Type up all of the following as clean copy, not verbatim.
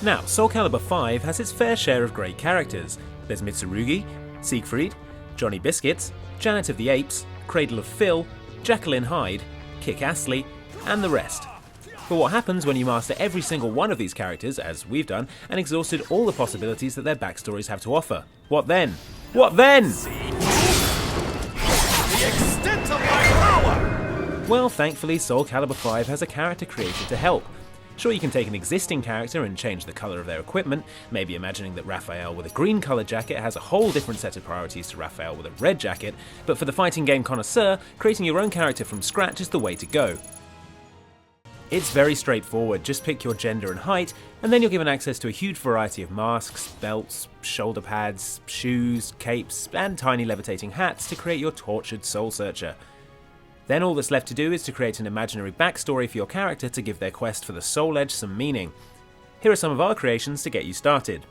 Now, SoulCalibur V has its fair share of great characters. There's Mitsurugi, Siegfried, Johnny Biscuits, Janet of the Apes, Cradle of Phil, Jacqueline Hyde, Kick Astley, and the rest. But what happens when you master every single one of these characters, as we've done, and exhausted all the possibilities that their backstories have to offer? What then? What then? The extent of my power! Well, thankfully, SoulCalibur V has a character creator to help. Sure, you can take an existing character and change the colour of their equipment, maybe imagining that Raphael with a green coloured jacket has a whole different set of priorities to Raphael with a red jacket, but for the fighting game connoisseur, creating your own character from scratch is the way to go. It's very straightforward, just pick your gender and height, and then you're given access to a huge variety of masks, belts, shoulder pads, shoes, capes, and tiny levitating hats to create your tortured soul searcher. Then all that's left to do is to create an imaginary backstory for your character to give their quest for the Soul Edge some meaning. Here are some of our creations to get you started.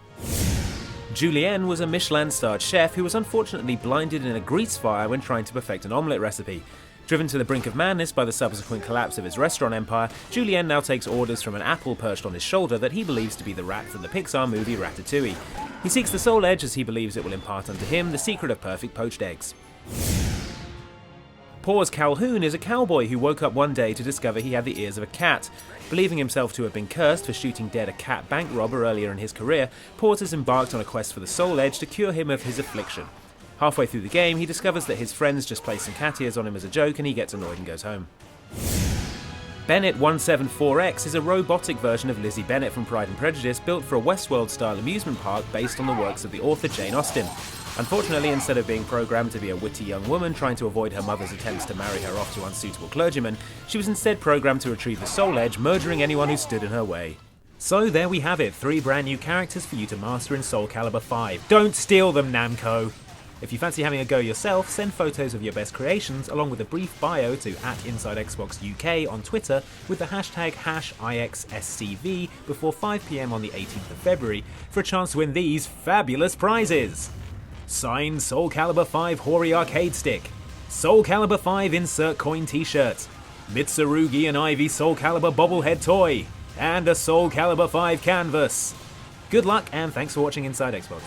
Julienne was a Michelin-starred chef who was unfortunately blinded in a grease fire when trying to perfect an omelette recipe. Driven to the brink of madness by the subsequent collapse of his restaurant empire, Julienne now takes orders from an apple perched on his shoulder that he believes to be the rat from the Pixar movie Ratatouille. He seeks the Soul Edge as he believes it will impart unto him the secret of perfect poached eggs. Paws Calhoun is a cowboy who woke up one day to discover he had the ears of a cat. Believing himself to have been cursed for shooting dead a cat bank robber earlier in his career, Paws has embarked on a quest for the Soul Edge to cure him of his affliction. Halfway through the game, he discovers that his friends just play some cat ears on him as a joke and he gets annoyed and goes home. Bennett 174X is a robotic version of Lizzie Bennet from Pride and Prejudice built for a Westworld-style amusement park based on the works of the author Jane Austen. Unfortunately, instead of being programmed to be a witty young woman trying to avoid her mother's attempts to marry her off to unsuitable clergymen, she was instead programmed to retrieve the Soul Edge, murdering anyone who stood in her way. So there we have it, 3 brand new characters for you to master in SoulCalibur V. Don't steal them, Namco! If you fancy having a go yourself, send photos of your best creations along with a brief bio to @InsideXboxUK on Twitter with the hashtag #IXSCV before 5 PM on the 18th of February for a chance to win these fabulous prizes. Signed SoulCalibur V Hori arcade stick, SoulCalibur V Insert Coin t-shirt, Mitsurugi and Ivy SoulCalibur Bobble Head toy, and a SoulCalibur V canvas. Good luck and thanks for watching Inside Xbox.